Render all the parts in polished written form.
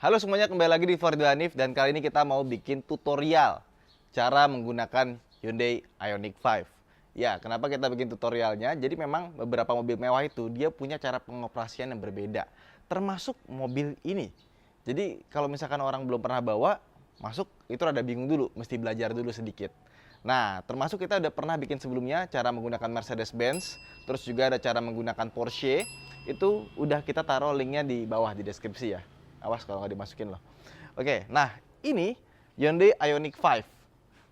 Halo semuanya, kembali lagi di Ford Hanif dan kali ini kita mau bikin tutorial cara menggunakan Hyundai Ioniq 5. Ya, kenapa kita bikin tutorialnya? Jadi memang beberapa mobil mewah itu dia punya cara pengoperasian yang berbeda, termasuk mobil ini. Jadi kalau misalkan orang belum pernah bawa, masuk itu rada bingung dulu, mesti belajar dulu sedikit. Nah, termasuk kita udah pernah bikin sebelumnya cara menggunakan Mercedes-Benz, terus juga ada cara menggunakan Porsche. Itu udah kita taruh linknya di bawah di deskripsi ya. Awas kalau nggak dimasukin loh. Oke, nah ini Hyundai Ioniq 5,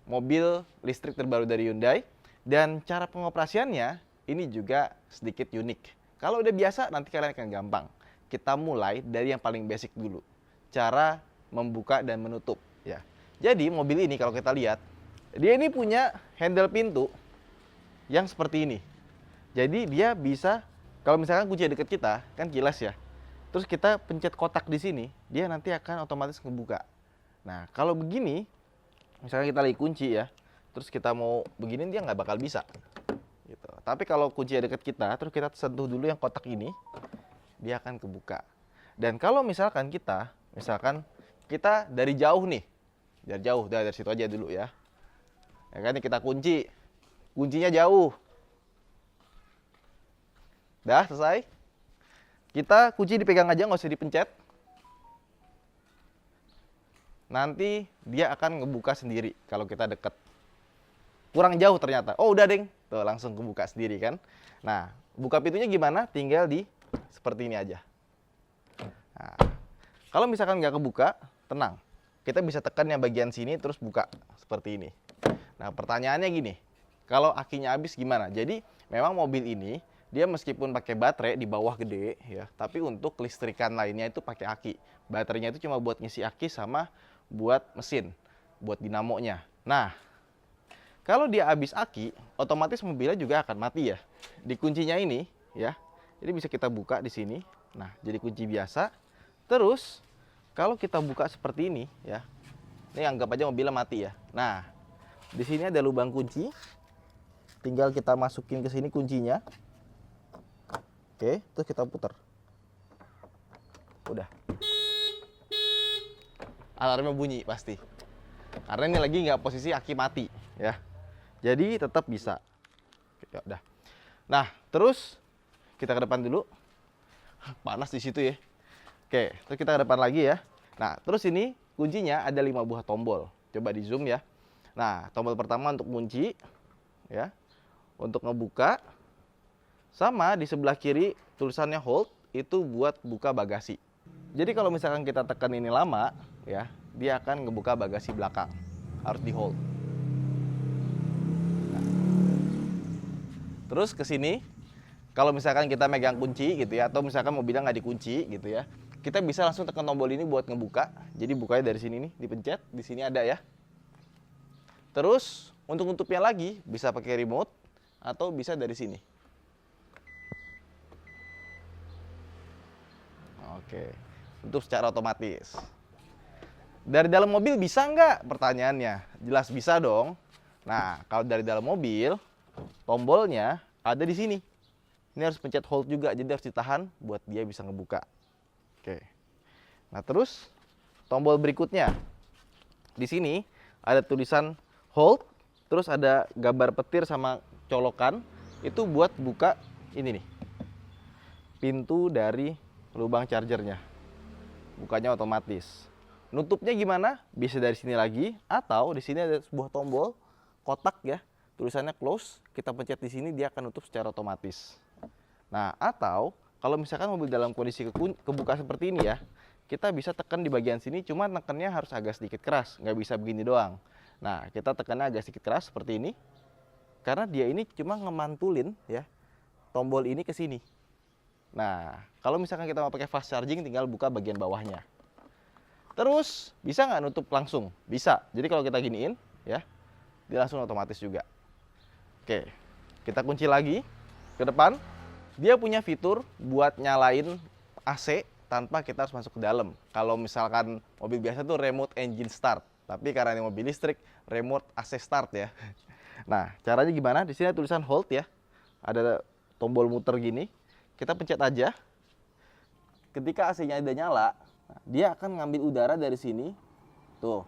mobil listrik terbaru dari Hyundai. Dan cara pengoperasiannya ini juga sedikit unik. Kalau udah biasa nanti kalian akan gampang. Kita mulai dari yang paling basic dulu. Cara membuka dan menutup ya. Jadi mobil ini kalau kita lihat, dia ini punya handle pintu yang seperti ini. Jadi dia bisa, kalau misalkan kunci dekat kita, kan kilas ya. Terus kita pencet kotak di sini, dia nanti akan otomatis ngebuka. Nah, kalau begini, misalnya kita lagi kunci ya, terus kita mau begini dia nggak bakal bisa. Gitu. Tapi kalau kunci dekat kita, terus kita sentuh dulu yang kotak ini, dia akan kebuka. Dan kalau misalkan kita dari jauh nih, dari jauh, dari situ aja dulu ya. Ya kan kita kunci, kuncinya jauh. Dah selesai. Kita kunci dipegang aja, nggak usah dipencet. Nanti dia akan ngebuka sendiri kalau kita deket. Kurang jauh ternyata. Oh udah deng, tuh langsung kebuka sendiri kan. Nah, buka pintunya gimana? Tinggal di seperti ini aja. Nah, kalau misalkan nggak kebuka, tenang. Kita bisa tekan yang bagian sini terus buka seperti ini. Nah, pertanyaannya gini, kalau akinya habis gimana? Jadi memang mobil ini dia meskipun pakai baterai di bawah gede ya, tapi untuk kelistrikan lainnya itu pakai aki. Baterainya itu cuma buat ngisi aki sama buat mesin, buat dinamonya. Nah, kalau dia habis aki, otomatis mobilnya juga akan mati ya. Di kuncinya ini ya, jadi bisa kita buka di sini. Nah, jadi kunci biasa. Terus kalau kita buka seperti ini ya, ini anggap aja mobilnya mati ya. Nah, di sini ada lubang kunci. Tinggal kita masukin ke sini kuncinya. Oke, terus kita putar. Udah. Alarmnya bunyi pasti. Karena ini lagi nggak posisi aki mati ya. Jadi tetap bisa. Oke, ya udah. Nah, terus kita ke depan dulu. Panas di situ ya. Oke, terus kita ke depan lagi ya. Nah, terus ini kuncinya ada 5 buah tombol. Coba di zoom ya. Nah, tombol pertama untuk kunci ya. Untuk ngebuka. Sama di sebelah kiri tulisannya hold, itu buat buka bagasi. Jadi kalau misalkan kita tekan ini lama ya, dia akan ngebuka bagasi belakang. Harus di hold. Nah. Terus ke sini, kalau misalkan kita megang kunci gitu ya, atau misalkan mobilnya nggak dikunci gitu ya, kita bisa langsung tekan tombol ini buat ngebuka. Jadi bukanya dari sini nih, dipencet, di sini ada ya. Terus untuk nutupnya lagi bisa pakai remote atau bisa dari sini. Oke, tutup secara otomatis. Dari dalam mobil bisa nggak? Pertanyaannya. Jelas bisa dong. Nah, kalau dari dalam mobil, tombolnya ada di sini. Ini harus pencet hold juga, jadi harus ditahan buat dia bisa ngebuka. Oke. Nah, terus tombol berikutnya. Di sini ada tulisan hold, terus ada gambar petir sama colokan. Itu buat buka ini nih. Pintu dari lubang chargernya. Bukanya otomatis. Nutupnya gimana? Bisa dari sini lagi atau di sini ada sebuah tombol kotak ya, tulisannya close, kita pencet di sini dia akan nutup secara otomatis. Nah, atau kalau misalkan mobil dalam kondisi kebuka seperti ini ya, kita bisa tekan di bagian sini, cuma tekannya harus agak sedikit keras, nggak bisa begini doang. Nah, kita tekannya agak sedikit keras seperti ini. Karena dia ini cuma ngemantulin ya tombol ini ke sini. Nah, kalau misalkan kita mau pakai fast charging, tinggal buka bagian bawahnya. Terus, bisa nggak nutup langsung? Bisa. Jadi kalau kita giniin, ya, dia langsung otomatis juga. Oke, kita kunci lagi ke depan. Dia punya fitur buat nyalain AC tanpa kita harus masuk ke dalam. Kalau misalkan mobil biasa tuh remote engine start. Tapi karena ini mobil listrik, remote AC start ya. Nah, caranya gimana? Di sini ada tulisan hold ya. Ada tombol muter gini. Kita pencet aja. Ketika AC-nya udah nyala, Dia akan ngambil udara dari sini. Tuh.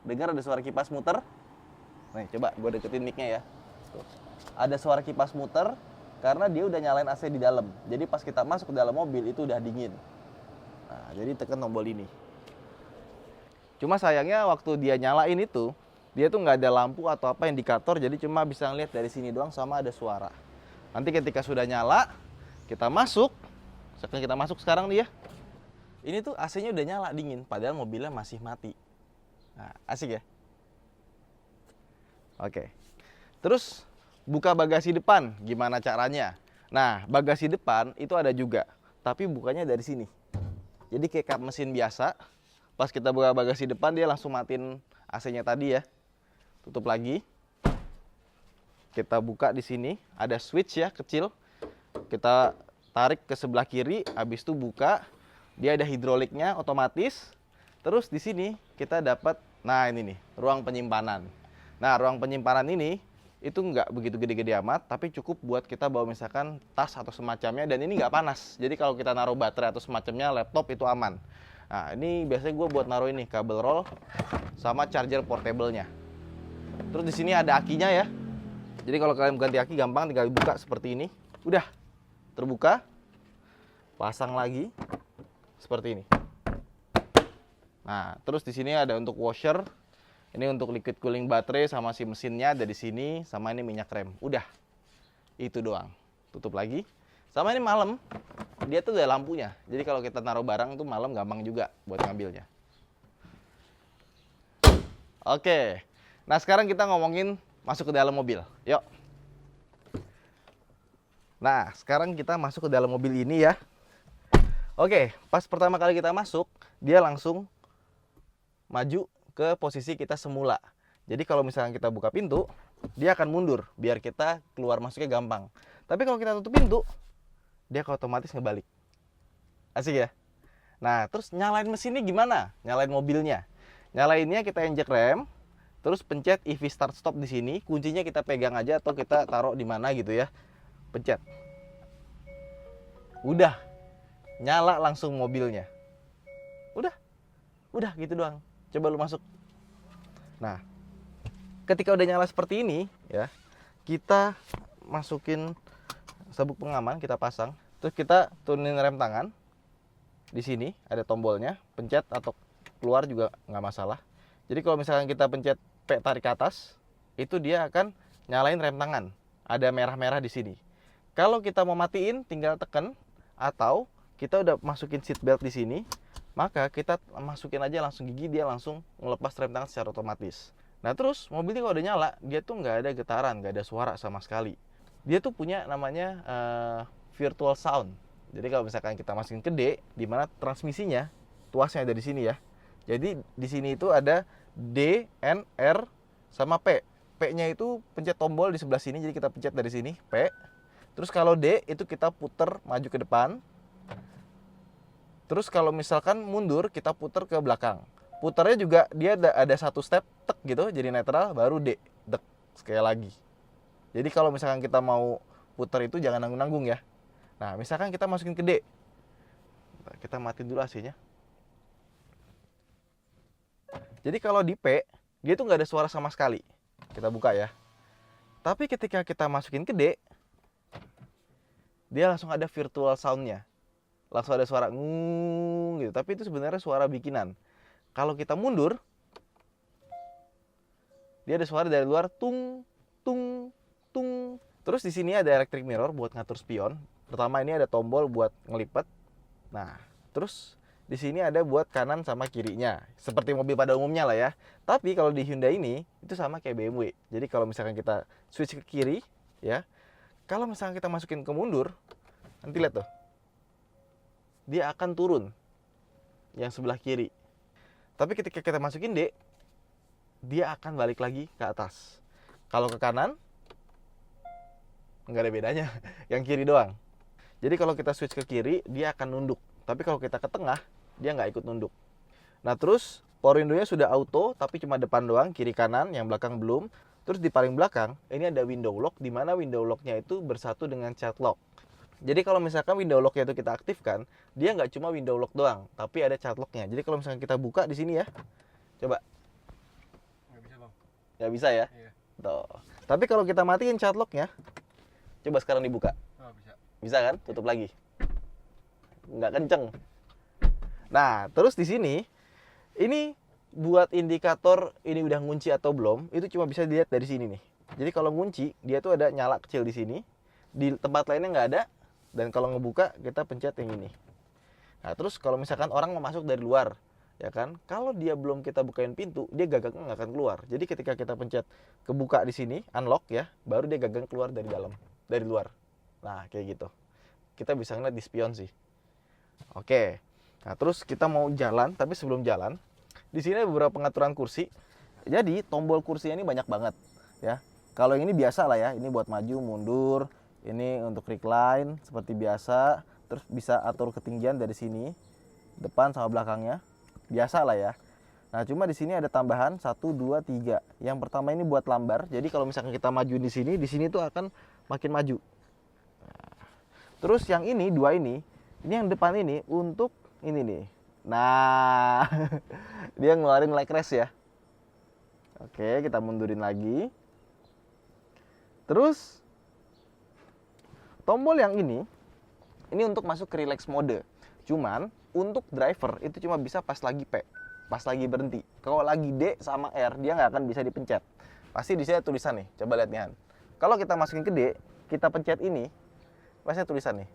Dengar ada suara kipas muter? Nih, coba gue deketin mic-nya ya. Tuh. Ada suara kipas muter karena dia udah nyalain AC di dalam. Jadi pas kita masuk ke dalam mobil itu udah dingin. Nah, jadi tekan tombol ini. Cuma sayangnya waktu dia nyalain itu, dia tuh nggak ada lampu atau apa indikator, jadi cuma bisa ngeliat dari sini doang sama ada suara. Nanti ketika sudah nyala, kita masuk. Sekarang kita masuk sekarang nih ya. Ini tuh AC-nya udah nyala dingin, padahal mobilnya masih mati. Nah, asik ya? Oke. Terus buka bagasi depan, gimana caranya? Nah, bagasi depan itu ada juga, tapi bukanya dari sini. Jadi kayak kap mesin biasa. Pas kita buka bagasi depan, dia langsung matiin AC-nya tadi ya. Tutup lagi. Kita buka di sini, ada switch ya kecil. Kita tarik ke sebelah kiri, habis itu buka. Dia ada hidroliknya otomatis. Terus di sini kita dapat, nah ini nih, ruang penyimpanan. Nah, ruang penyimpanan ini itu nggak begitu gede-gede amat, tapi cukup buat kita bawa misalkan tas atau semacamnya, dan ini nggak panas. Jadi kalau kita naruh baterai atau semacamnya, laptop itu aman. Nah, ini biasanya gue buat naruh ini kabel roll sama charger portable-nya. Terus di sini ada akinya ya. Jadi kalau kalian ganti aki gampang, tinggal buka seperti ini. Udah terbuka. Pasang lagi seperti ini. Nah, terus di sini ada untuk washer. Ini untuk liquid cooling baterai sama si mesinnya ada di sini, sama ini minyak rem. Udah. Itu doang. Tutup lagi. Sama ini malam, dia tuh ada lampunya. Jadi kalau kita naruh barang tuh malam gampang juga buat ngambilnya. Oke. Nah, sekarang kita ngomongin masuk ke dalam mobil. Yuk. Nah, sekarang kita masuk ke dalam mobil ini ya. Oke, pas pertama kali kita masuk, dia langsung maju ke posisi kita semula. Jadi kalau misalnya kita buka pintu, dia akan mundur biar kita keluar masuknya gampang. Tapi kalau kita tutup pintu, dia otomatis ngebalik. Asik ya? Nah, terus nyalain mesinnya gimana? Nyalain mobilnya. Nyalainnya kita injek rem, terus pencet EV start stop di sini. Kuncinya kita pegang aja atau kita taruh di mana gitu ya. Pencet. Udah. Nyala langsung mobilnya. Udah gitu doang. Coba lu masuk. Nah, ketika udah nyala seperti ini ya, kita masukin sabuk pengaman, kita pasang. Terus kita turunin rem tangan. Di sini ada tombolnya, pencet atau keluar juga nggak masalah. Jadi kalau misalkan kita pencet P tarik ke atas, itu dia akan nyalain rem tangan. Ada merah-merah di sini. Kalau kita mau matiin, tinggal tekan, atau kita udah masukin seat belt di sini, maka kita masukin aja langsung gigi, dia langsung ngelepas rem tangan secara otomatis. Nah terus mobilnya kalau udah nyala, dia tuh nggak ada getaran, nggak ada suara sama sekali. Dia tuh punya namanya virtual sound. Jadi kalau misalkan kita masukin ke D, di mana transmisinya, tuasnya ada di sini ya. Jadi di sini itu ada D, N, R, sama P. P-nya itu pencet tombol di sebelah sini, jadi kita pencet dari sini, P. Terus kalau D itu kita puter maju ke depan. Terus kalau misalkan mundur, kita puter ke belakang. Putarnya juga dia ada satu step, tek gitu, jadi netral, baru D, dek, sekali lagi. Jadi kalau misalkan kita mau putar itu jangan nanggung-nanggung ya. Nah, misalkan kita masukin ke D. Kita matiin dulu AC-nya. Jadi kalau di P, dia tuh nggak ada suara sama sekali. Kita buka ya. Tapi ketika kita masukin ke D, dia langsung ada virtual sound-nya. Langsung ada suara ngung gitu. Tapi itu sebenarnya suara bikinan. Kalau kita mundur, dia ada suara dari luar tung tung tung. Terus di sini ada electric mirror buat ngatur spion. Pertama ini ada tombol buat ngelipet. Nah, terus di sini ada buat kanan sama kirinya. Seperti mobil pada umumnya lah ya. Tapi kalau di Hyundai ini itu sama kayak BMW. Jadi kalau misalkan kita switch ke kiri ya, kalau misalkan kita masukin ke mundur, nanti lihat tuh. Dia akan turun yang sebelah kiri. Tapi ketika kita masukin D, dia akan balik lagi ke atas. Kalau ke kanan, nggak ada bedanya, yang kiri doang. Jadi kalau kita switch ke kiri, dia akan nunduk. Tapi kalau kita ke tengah, dia nggak ikut nunduk. Nah terus, power window-nya sudah auto, tapi cuma depan doang, kiri kanan, yang belakang belum. Terus di paling belakang, ini ada window lock, di mana window lock-nya itu bersatu dengan child lock. Jadi kalau misalkan window lock-nya itu kita aktifkan, dia nggak cuma window lock doang, tapi ada child lock-nya. Jadi kalau misalkan kita buka di sini ya, coba. Nggak bisa bang. Nggak bisa ya? Iya. Tuh. Tapi kalau kita matiin child lock-nya, coba sekarang dibuka. Oh, bisa. Bisa kan? Tutup lagi. Nggak kenceng. Nah, terus di sini, ini buat indikator ini udah ngunci atau belum, itu cuma bisa dilihat dari sini nih. Jadi kalau ngunci, dia tuh ada nyala kecil di sini. Di tempat lainnya nggak ada. Dan kalau ngebuka, kita pencet yang ini. Nah, terus kalau misalkan orang mau masuk dari luar, ya kan? Kalau dia belum kita bukain pintu, dia gagangnya nggak akan keluar. Jadi ketika kita pencet kebuka di sini, unlock ya, baru dia gagang keluar dari dalam, dari luar. Nah, kayak gitu. Kita bisa ngeliat di spion sih. Oke. Nah, terus kita mau jalan, tapi sebelum jalan, di sini ada beberapa pengaturan kursi. Jadi, tombol kursinya ini banyak banget, ya. Kalau yang ini biasa lah ya, ini buat maju, mundur, ini untuk recline seperti biasa, terus bisa atur ketinggian dari sini, depan sama belakangnya, biasa lah ya. Nah, cuma di sini ada tambahan 1, 2, 3. Yang pertama ini buat lambar. Jadi kalau misalkan kita maju di sini tuh akan makin maju. Terus yang ini, dua ini yang depan ini untuk ini nih. Nah, dia ngeluarin leg rest ya. Oke, kita mundurin lagi. Terus tombol yang ini untuk masuk ke relax mode. Cuman untuk driver itu cuma bisa pas lagi P, pas lagi berhenti. Kalau lagi D sama R dia nggak akan bisa dipencet. Pasti di sini ada tulisan nih. Coba lihat nih Han. Kalau kita masukin ke D, kita pencet ini, pasti ada tulisan nih.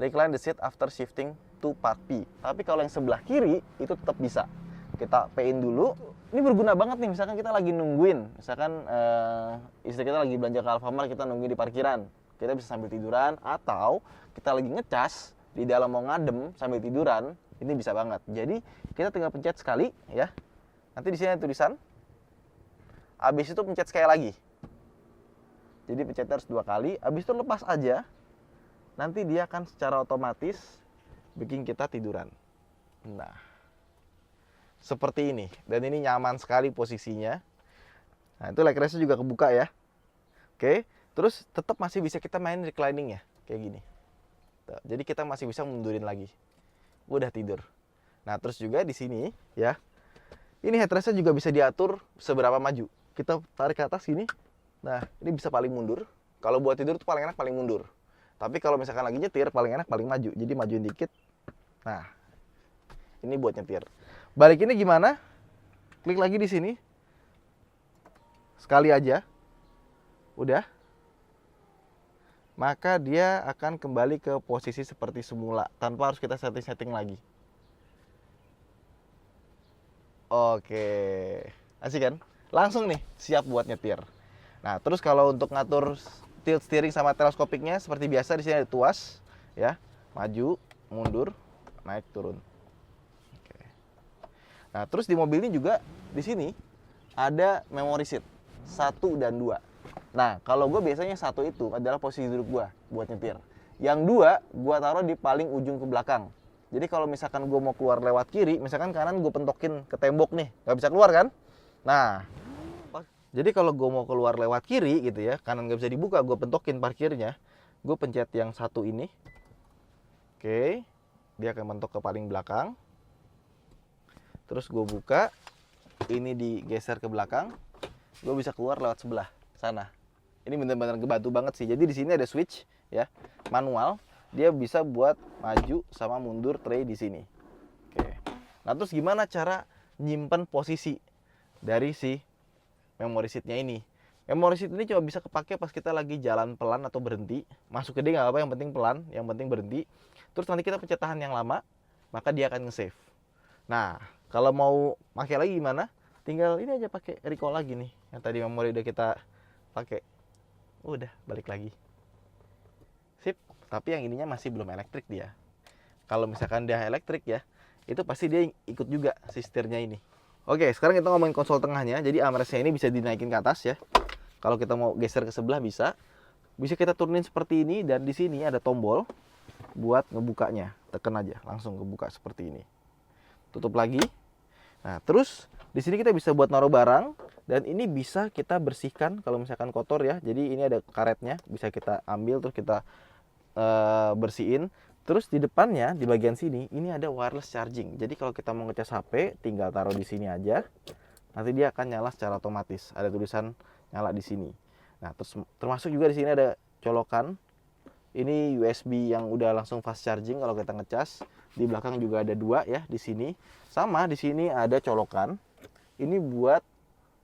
Recline the seat after shifting to part P. Tapi kalau yang sebelah kiri itu tetap bisa. Kita P-in dulu. Ini berguna banget nih. Misalkan kita lagi nungguin, misalkan istri kita lagi belanja ke Alfamart, kita nungguin di parkiran. Kita bisa sambil tiduran, atau kita lagi ngecas di dalam mau ngadem sambil tiduran, ini bisa banget. Jadi kita tinggal pencet sekali ya. Nanti di sini ada tulisan. Habis itu pencet sekali lagi. Jadi pencetnya harus 2 kali. Habis itu lepas aja. Nanti dia akan secara otomatis bikin kita tiduran. Nah, seperti ini. Dan ini nyaman sekali posisinya. Nah, itu leg rest-nya juga kebuka ya. Oke. Terus tetap masih bisa kita main reclining ya, kayak gini. Tuh, jadi kita masih bisa mundurin lagi. Udah tidur. Nah, terus juga di sini ya. Ini headrest-nya juga bisa diatur seberapa maju. Kita tarik ke atas gini. Nah, ini bisa paling mundur. Kalau buat tidur tuh paling enak paling mundur. Tapi kalau misalkan lagi nyetir paling enak paling maju. Jadi majuin dikit. Nah, ini buat nyetir. Balik ini gimana? Klik lagi di sini. Sekali aja. Udah. Maka dia akan kembali ke posisi seperti semula tanpa harus kita setting-setting lagi. Oke, asik kan? Langsung nih siap buat nyetir. Nah, terus kalau untuk ngatur tilt steering sama teleskopiknya seperti biasa di sini ada tuas, ya, maju, mundur, naik, turun. Oke. Nah, terus di mobil ini juga di sini ada memory seat 1 dan 2. Nah, kalau gue biasanya 1 itu adalah posisi duduk gue buat nyetir. Yang 2, gue taruh di paling ujung ke belakang. Jadi kalau misalkan gue mau keluar lewat kiri, misalkan kanan gue pentokin ke tembok nih, nggak bisa keluar kan? Nah, jadi kalau gue mau keluar lewat kiri gitu ya, kanan nggak bisa dibuka, gue pentokin parkirnya, gue pencet yang 1 ini. Oke, dia akan mentok ke paling belakang. Terus gue buka, ini digeser ke belakang, gue bisa keluar lewat sebelah sana. Ini benar-benar ngebantu banget sih. Jadi di sini ada switch ya, manual. Dia bisa buat maju sama mundur tray di sini. Oke. Nah, terus gimana cara nyimpen posisi dari si memory seat-nya ini? Memory seat ini cuma bisa kepake pas kita lagi jalan pelan atau berhenti. Masuk ke D nggak apa-apa, yang penting pelan, yang penting berhenti. Terus nanti kita pencet tahan yang lama, maka dia akan nge-save. Nah, kalau mau pakai lagi gimana? Tinggal ini aja pakai recall lagi nih. Yang tadi memori udah kita pakai. Udah balik lagi. Sip. Tapi yang ininya masih belum elektrik dia. Kalau misalkan dia elektrik ya, itu pasti dia ikut juga si setirnya ini. Oke, sekarang kita ngomongin konsol tengahnya. Jadi armrestnya ini bisa dinaikin ke atas ya. Kalau kita mau geser ke sebelah bisa. Bisa kita turunin seperti ini, dan di sini ada tombol buat ngebukanya. Tekan aja, langsung kebuka seperti ini. Tutup lagi. Nah, terus di sini kita bisa buat naruh barang, dan ini bisa kita bersihkan kalau misalkan kotor ya. Jadi ini ada karetnya, bisa kita ambil terus kita bersihin. Terus di depannya di bagian sini ini ada wireless charging. Jadi kalau kita mau ngecas HP tinggal taruh di sini aja. Nanti dia akan nyala secara otomatis. Ada tulisan nyala di sini. Nah, terus termasuk juga di sini ada colokan. Ini USB yang udah langsung fast charging kalau kita ngecas. Di belakang juga ada dua ya di sini. Sama di sini ada colokan. Ini buat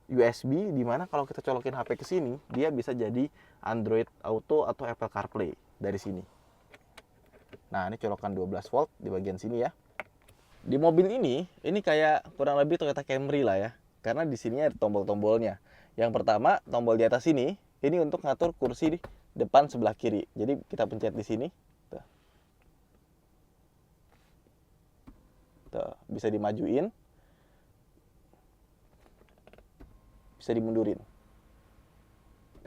USB di mana kalau kita colokin HP ke sini, dia bisa jadi Android Auto atau Apple CarPlay dari sini. Nah, ini colokan 12 volt di bagian sini ya. Di mobil ini kayak kurang lebih Toyota Camry lah ya. Karena di sini ada tombol-tombolnya. Yang pertama, tombol di atas ini untuk ngatur kursi di depan sebelah kiri. Jadi kita pencet di sini. Tuh. Tuh, bisa dimajuin. Bisa dimundurin.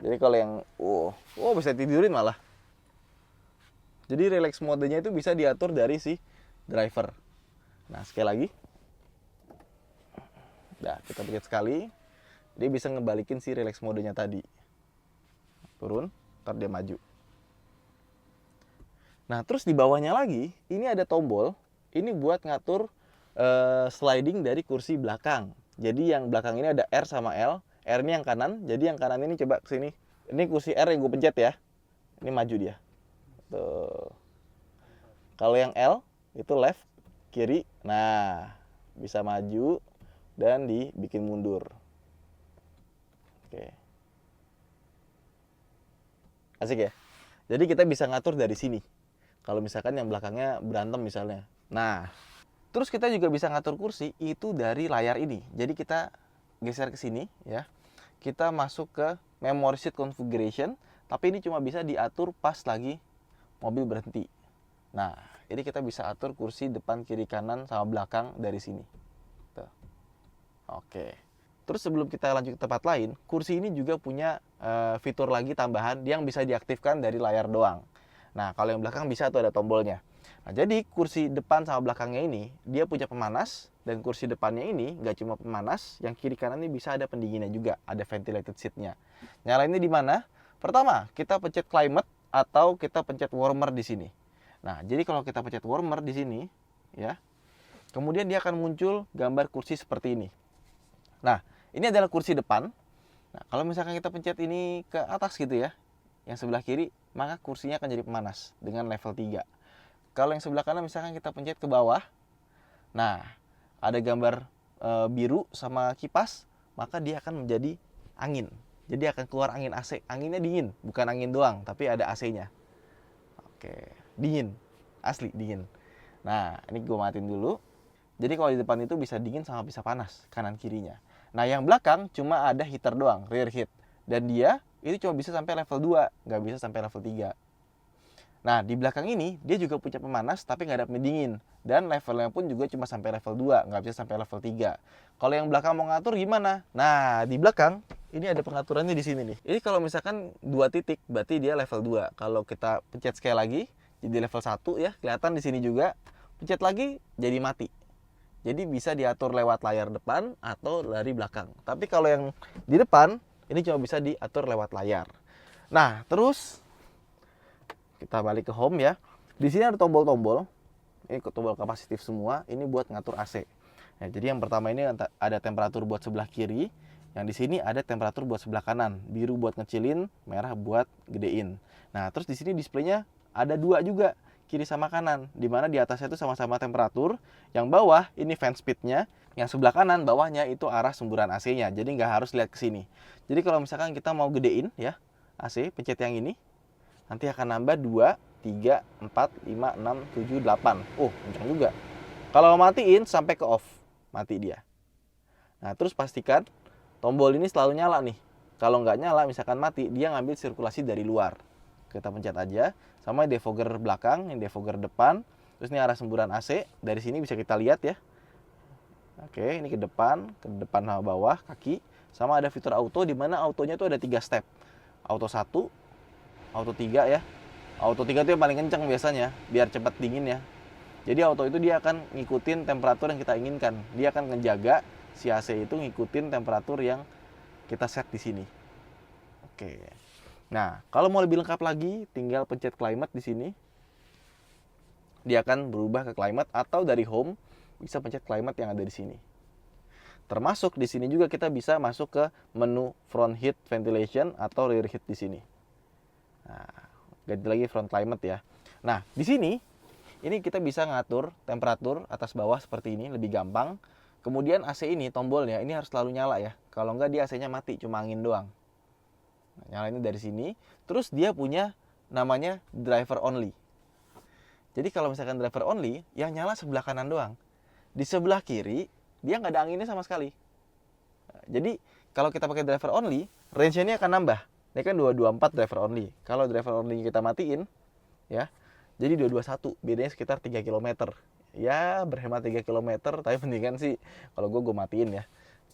Jadi kalau yang bisa tidurin malah. Jadi relax modenya itu bisa diatur dari si driver. Nah, sekali lagi. Nah, kita pencet sekali. Dia bisa ngebalikin si relax modenya tadi. Turun, ntar dia maju. Nah, terus di bawahnya lagi, ini ada tombol. Ini buat ngatur sliding dari kursi belakang. Jadi yang belakang ini ada R sama L. R ini yang kanan. Jadi yang kanan ini coba ke sini. Ini kursi R yang gue pencet ya. Ini maju dia. Tuh. Kalau yang L itu left, kiri. Nah, bisa maju dan dibikin mundur. Oke. Asik ya? Jadi kita bisa ngatur dari sini. Kalau misalkan yang belakangnya berantem misalnya. Nah, terus kita juga bisa ngatur kursi itu dari layar ini. Jadi kita geser ke sini ya. Kita masuk ke memory seat configuration, tapi ini cuma bisa diatur pas lagi mobil berhenti. Nah, ini kita bisa atur kursi depan, kiri, kanan, sama belakang dari sini. Tuh. Oke. Terus sebelum kita lanjut ke tempat lain, kursi ini juga punya fitur lagi tambahan yang bisa diaktifkan dari layar doang. Nah, kalau yang belakang bisa tuh ada tombolnya. Nah, jadi kursi depan sama belakangnya ini, dia punya pemanas, dan kursi depannya ini nggak cuma pemanas, yang kiri kanan ini bisa ada pendinginnya juga, ada ventilated seatnya. Nyalainnya di mana? Pertama, kita pencet climate atau kita pencet warmer di sini. Nah, jadi kalau kita pencet warmer di sini, ya, kemudian dia akan muncul gambar kursi seperti ini. Nah, ini adalah kursi depan. Nah, kalau misalkan kita pencet ini ke atas gitu ya, yang sebelah kiri, maka kursinya akan jadi pemanas dengan level 3. Kalau yang sebelah kanan misalkan kita pencet ke bawah, nah, ada gambar biru sama kipas, maka dia akan menjadi angin. Jadi akan keluar angin AC. Anginnya dingin, bukan angin doang, tapi ada AC-nya. Oke, dingin. Asli dingin. Nah, ini gue matiin dulu. Jadi kalau di depan itu bisa dingin sama bisa panas, kanan kirinya. Nah, yang belakang cuma ada heater doang, rear heat. Dan dia itu cuma bisa sampai level 2, nggak bisa sampai level 3. Nah, di belakang ini dia juga punya pemanas tapi nggak ada pendingin. Dan levelnya pun juga cuma sampai level 2, nggak bisa sampai level 3. Kalau yang belakang mau ngatur gimana? Nah, di belakang ini ada pengaturannya di sini nih. Ini kalau misalkan 2 titik berarti dia level 2. Kalau kita pencet sekali lagi jadi level 1 ya, kelihatan di sini juga. Pencet lagi jadi mati. Jadi bisa diatur lewat layar depan atau dari belakang. Tapi kalau yang di depan ini cuma bisa diatur lewat layar. Nah, terus kita balik ke home ya. Di sini ada tombol-tombol. Ini tombol kapasitif semua. Ini buat ngatur AC. Nah, jadi yang pertama ini ada temperatur buat sebelah kiri. Yang di sini ada temperatur buat sebelah kanan. Biru buat ngecilin, merah buat gedein. Nah, terus di sini displaynya ada 2 juga, kiri sama kanan. Dimana di atasnya itu sama-sama temperatur. Yang bawah ini fan speednya. Yang sebelah kanan bawahnya itu arah semburan AC-nya. Jadi nggak harus lihat ke sini. Jadi kalau misalkan kita mau gedein ya AC, pencet yang ini. Nanti akan nambah 2, 3, 4, 5, 6, 7, 8. Kencang juga. Kalau matiin sampai ke off, mati dia. Nah, terus pastikan tombol ini selalu nyala nih. Kalau nggak nyala, misalkan mati, dia ngambil sirkulasi dari luar. Kita pencet aja. Sama defogger belakang, ini defogger depan. Terus ini arah semburan AC. Dari sini bisa kita lihat ya. Oke, ini ke depan sama bawah, kaki. Sama ada fitur auto, di mana autonya tuh ada 3 step. Auto 1, auto 3 ya. Auto 3 itu yang paling kencang biasanya, biar cepat dingin ya. Jadi auto itu dia akan ngikutin temperatur yang kita inginkan. Dia akan menjaga si AC itu ngikutin temperatur yang kita set di sini. Oke. Nah, kalau mau lebih lengkap lagi, tinggal pencet climate di sini. Dia akan berubah ke climate, atau dari home bisa pencet climate yang ada di sini. Termasuk di sini juga kita bisa masuk ke menu front heat ventilation atau rear heat di sini. Nah, ganti lagi front climate ya. Nah, di sini ini kita bisa ngatur temperatur atas bawah seperti ini, lebih gampang. Kemudian AC ini tombolnya ini harus selalu nyala ya. Kalau enggak dia AC-nya mati, cuma angin doang. Nah, nyala ini dari sini. Terus dia punya namanya driver only. Jadi kalau misalkan driver only, yang nyala sebelah kanan doang. Di sebelah kiri, dia nggak ada anginnya sama sekali. Nah, jadi kalau kita pakai driver only, range-nya ini akan nambah. Ini kan 224 driver only. Kalau driver only kita matiin, ya, jadi 221. Bedanya sekitar 3 km. Ya, berhemat 3 km, tapi mendingan sih kalau gue matiin ya.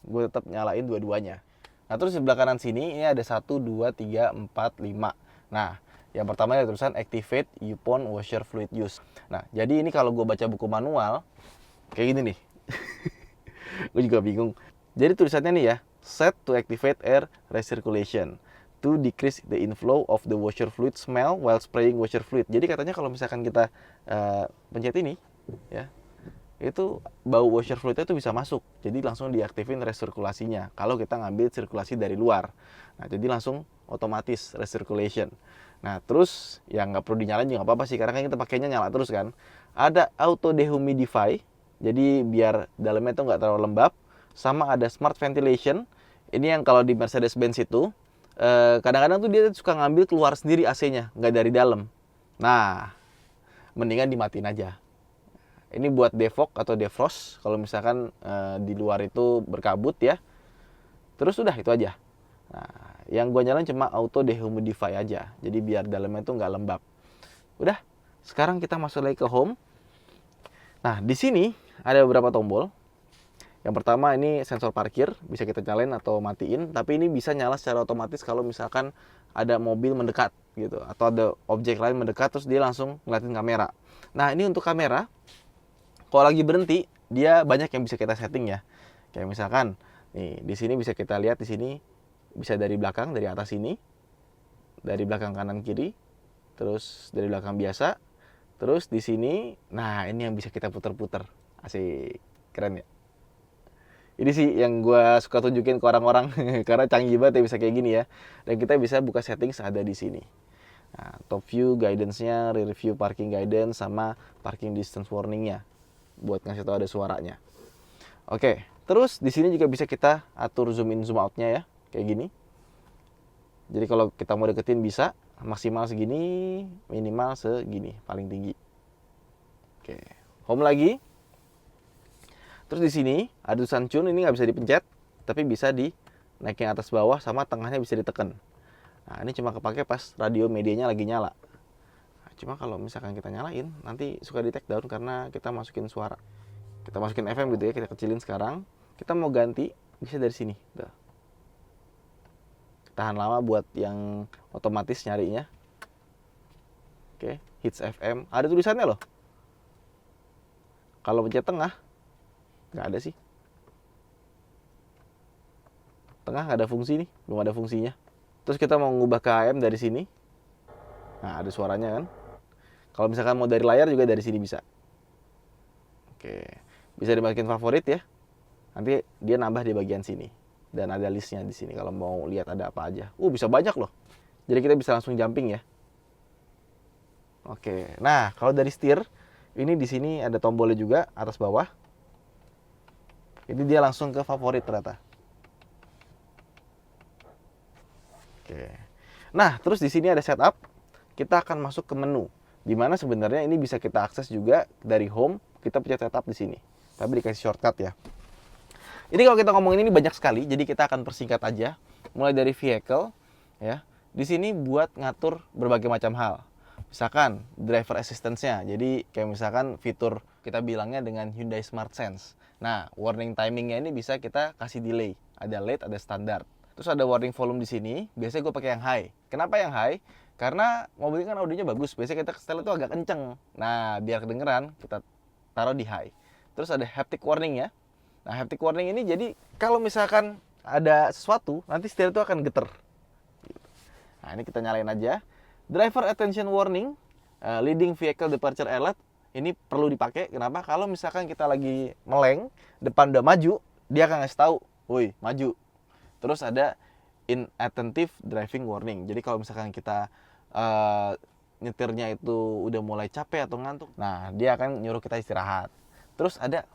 Gue tetap nyalain dua-duanya. Nah, terus di sebelah kanan sini ini ada 1, 2, 3, 4, 5. Nah, yang pertama ada tulisan Activate UPON Washer Fluid Use. Nah, jadi ini kalau gue baca buku manual, kayak gini nih. Gue juga bingung. Jadi tulisannya nih ya, Set to activate air recirculation to decrease the inflow of the washer fluid smell while spraying washer fluid. Jadi katanya kalau misalkan kita pencet ini, ya, itu bau washer fluidnya itu bisa masuk. Jadi langsung diaktifin resirkulasinya kalau kita ngambil sirkulasi dari luar. Nah, jadi langsung otomatis recirculation. Nah, terus yang nggak perlu dinyalain juga nggak apa-apa sih, karena kan kita pakainya nyala terus kan. Ada auto dehumidify, jadi biar dalamnya itu nggak terlalu lembab. Sama ada smart ventilation. Ini yang kalau di Mercedes-Benz itu kadang-kadang tuh dia suka ngambil keluar sendiri AC-nya, nggak dari dalam. Nah, mendingan dimatiin aja. Ini buat defog atau defrost kalau misalkan di luar itu berkabut ya. Terus udah itu aja. Nah, yang gue nyalain cuma auto dehumidify aja. Jadi biar dalamnya itu nggak lembab. Udah, sekarang kita masuk lagi ke home. Nah, di sini ada beberapa tombol. Yang pertama ini sensor parkir, bisa kita nyalain atau matiin. Tapi ini bisa nyala secara otomatis kalau misalkan ada mobil mendekat gitu. Atau ada objek lain mendekat terus dia langsung ngeliatin kamera. Nah, ini untuk kamera. Kalau lagi berhenti, dia banyak yang bisa kita setting ya. Kayak misalkan, nih di sini bisa kita lihat di sini bisa dari belakang, dari atas sini, dari belakang kanan kiri, terus dari belakang biasa, terus di sini, nah ini yang bisa kita puter-puter, asik, keren ya. Ini sih yang gue suka tunjukin ke orang-orang karena canggih banget ya bisa kayak gini ya. Dan kita bisa buka setting ada di sini. Nah, top view guidance-nya, rear view parking guidance, sama parking distance warning-nya buat ngasih tahu ada suaranya. Oke, terus di sini juga bisa kita atur zoom in zoom out-nya ya, kayak gini. Jadi kalau kita mau deketin bisa maksimal segini, minimal segini, paling tinggi. Oke, home lagi. Terus di sini ada tulisan tune, ini nggak bisa dipencet, tapi bisa dinaikin atas bawah sama tengahnya bisa ditekan. Nah, ini cuma kepake pas radio medianya lagi nyala. Cuma kalau misalkan kita nyalain, nanti suka di take down karena kita masukin suara. Kita masukin FM gitu ya, kita kecilin sekarang. Kita mau ganti, bisa dari sini. Tuh. Tahan lama buat yang otomatis nyarinya. Oke, hits FM. Ada tulisannya loh. Kalau pencet tengah, nggak ada sih. Tengah nggak ada fungsi nih, belum ada fungsinya. Terus kita mau ngubah ke AM dari sini. Nah, ada suaranya kan. Kalau misalkan mau dari layar juga dari sini bisa. Oke, bisa dimasukin favorit ya. Nanti dia nambah di bagian sini. Dan ada listnya di sini kalau mau lihat ada apa aja. Bisa banyak loh. Jadi kita bisa langsung jumping ya. Oke, nah kalau dari setir, ini di sini ada tombolnya juga atas bawah. Ini dia langsung ke favorit ternyata. Oke. Nah, terus di sini ada setup. Kita akan masuk ke menu. Di mana sebenarnya ini bisa kita akses juga dari home, kita pencet setup di sini. Tapi dikasih shortcut ya. Ini kalau kita ngomongin ini banyak sekali, jadi kita akan persingkat aja. Mulai dari vehicle, ya. Di sini buat ngatur berbagai macam hal. Misalkan driver assistance-nya. Jadi kayak misalkan fitur kita bilangnya dengan Hyundai Smart Sense. Nah, warning timingnya ini bisa kita kasih delay. Ada late, ada standar. Terus ada warning volume di sini. Biasanya gue pakai yang high. Kenapa yang high? Karena mobil kan audionya bagus, biasanya kita setel itu agak kenceng. Nah, biar kedengeran, kita taruh di high. Terus ada haptic warning ya. Nah, haptic warning ini jadi kalau misalkan ada sesuatu, nanti setir itu akan geter. Nah, ini kita nyalain aja. Driver attention warning, leading vehicle departure alert. Ini perlu dipakai. Kenapa? Kalau misalkan kita lagi meleng, depan udah maju, dia akan ngasih tahu, woi, maju. Terus ada inattentive driving warning. Jadi kalau misalkan kita nyetirnya itu udah mulai capek atau ngantuk, nah dia akan nyuruh kita istirahat. Terus ada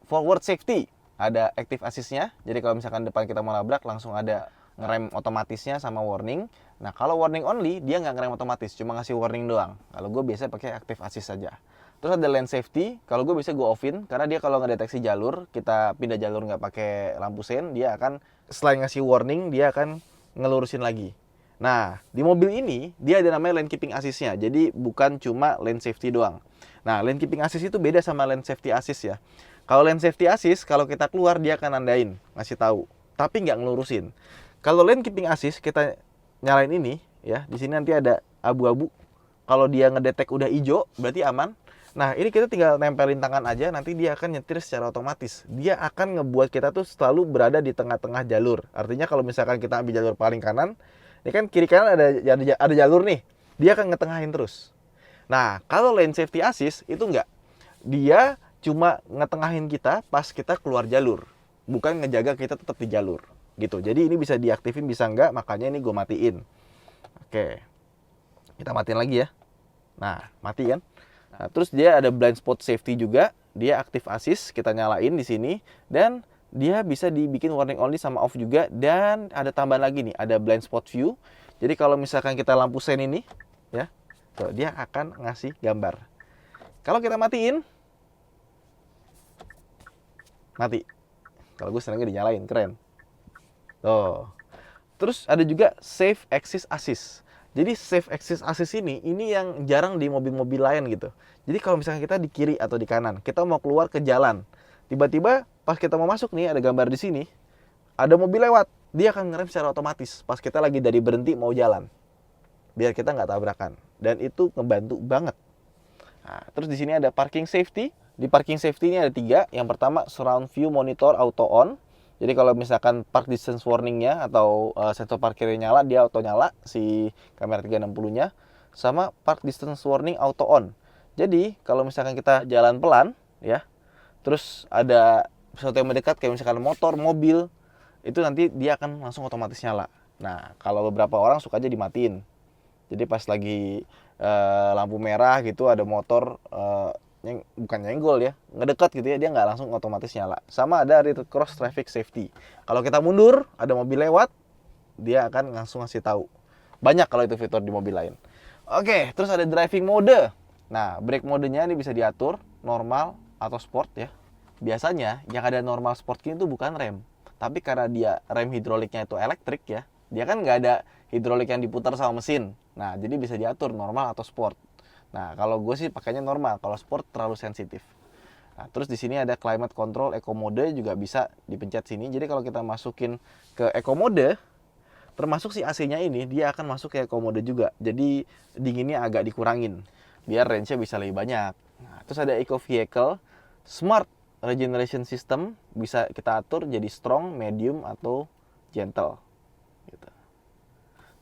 forward safety, ada active assist-nya. Jadi kalau misalkan depan kita mau labrak, langsung ada ngerem otomatisnya sama warning. Nah kalau warning only, dia nggak ngerem otomatis, cuma ngasih warning doang. Kalau gue biasa pakai active assist saja. Terus ada lane safety, kalau gue bisa gue off-in, karena dia kalau ngedeteksi jalur, kita pindah jalur nggak pakai lampu sein, dia akan selain ngasih warning, dia akan ngelurusin lagi. Nah, di mobil ini, dia ada namanya lane keeping assist-nya, jadi bukan cuma lane safety doang. Nah, lane keeping assist itu beda sama lane safety assist ya. Kalau lane safety assist, kalau kita keluar, dia akan nandain, ngasih tahu, tapi nggak ngelurusin. Kalau lane keeping assist, kita nyalain ini, ya, di sini nanti ada abu-abu. Kalau dia ngedetek udah hijau, berarti aman. Nah, ini kita tinggal nempelin tangan aja, nanti dia akan nyetir secara otomatis. Dia akan ngebuat kita tuh selalu berada di tengah-tengah jalur. Artinya kalau misalkan kita ambil jalur paling kanan, ini kan kiri kanan ada jalur nih, dia akan ngetengahin terus. Nah, kalau lane safety assist itu enggak. Dia cuma ngetengahin kita pas kita keluar jalur, bukan ngejaga kita tetap di jalur. Gitu. Jadi ini bisa diaktifin, bisa enggak, makanya ini gue matiin. Oke. Kita matiin lagi ya. Nah, mati kan? Nah, terus dia ada blind spot safety juga, dia active assist, kita nyalain di sini, dan dia bisa dibikin warning only sama off juga, dan ada tambahan lagi nih, ada blind spot view. Jadi kalau misalkan kita lampu sein ini, ya, tuh, dia akan ngasih gambar. Kalau kita matiin, mati. Kalau gue senangnya dinyalain, keren. Tuh. Terus ada juga Safe Exit Assist. Jadi Safe Exit Assist ini yang jarang di mobil-mobil lain gitu. Jadi kalau misalnya kita di kiri atau di kanan, kita mau keluar ke jalan, tiba-tiba pas kita mau masuk nih, ada gambar di sini, ada mobil lewat, dia akan ngerem secara otomatis pas kita lagi dari berhenti mau jalan, biar kita nggak tabrakan. Dan itu ngebantu banget. Nah, terus di sini ada parking safety. Di parking safety ini ada 3. Yang pertama surround view monitor auto on. Jadi kalau misalkan park distance warning-nya atau sensor parkirnya nyala, dia auto nyala si kamera 360-nya. Sama park distance warning auto on. Jadi kalau misalkan kita jalan pelan, ya, terus ada sesuatu yang mendekat kayak misalkan motor, mobil, itu nanti dia akan langsung otomatis nyala. Nah, kalau beberapa orang suka aja dimatiin. Jadi pas lagi lampu merah gitu ada motor bukan nyenggol ya, ngedekat gitu ya, dia nggak langsung otomatis nyala. Sama ada rear cross traffic safety. Kalau kita mundur, ada mobil lewat, dia akan langsung ngasih tahu. Banyak kalau itu fitur di mobil lain. Oke, terus ada driving mode. Nah, brake modenya ini bisa diatur normal atau sport ya. Biasanya yang ada normal sport ini tuh bukan rem, tapi karena dia rem hidroliknya itu elektrik ya, dia kan nggak ada hidrolik yang diputar sama mesin. Nah, jadi bisa diatur normal atau sport. Nah, kalau gue sih pakainya normal, kalau sport terlalu sensitif. Nah, terus di sini ada climate control eco mode juga bisa dipencet sini. Jadi kalau kita masukin ke eco mode, termasuk si AC-nya ini, dia akan masuk ke eco mode juga. Jadi dinginnya agak dikurangin, biar range-nya bisa lebih banyak. Nah, terus ada eco vehicle, smart regeneration system, bisa kita atur jadi strong, medium, atau gentle. Gitu.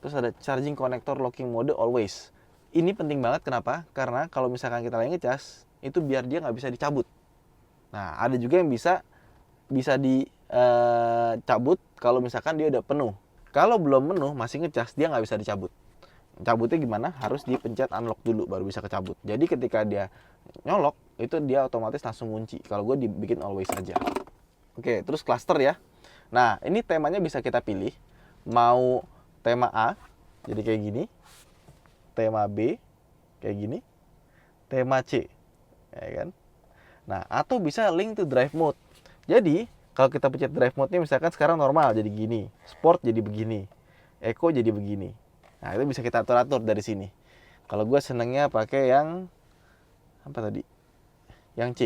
Terus ada charging connector locking mode always. Ini penting banget, kenapa? Karena kalau misalkan kita lagi ngecas, itu biar dia nggak bisa dicabut. Nah, ada juga yang bisa dicabut kalau misalkan dia udah penuh. Kalau belum penuh, masih ngecas, dia nggak bisa dicabut. Cabutnya gimana? Harus dipencet unlock dulu, baru bisa kecabut. Jadi ketika dia nyolok, itu dia otomatis langsung kunci. Kalau gue dibikin always aja. Oke, terus cluster ya. Nah, ini temanya bisa kita pilih. Mau tema A, jadi kayak gini. Tema B kayak gini, tema C, ya kan? Nah, atau bisa link to drive mode. Jadi kalau kita pencet drive mode-nya, misalkan sekarang normal jadi gini, sport jadi begini, eco jadi begini. Nah, itu bisa kita atur-atur dari sini. Kalau gue senengnya pakai yang apa tadi? Yang C.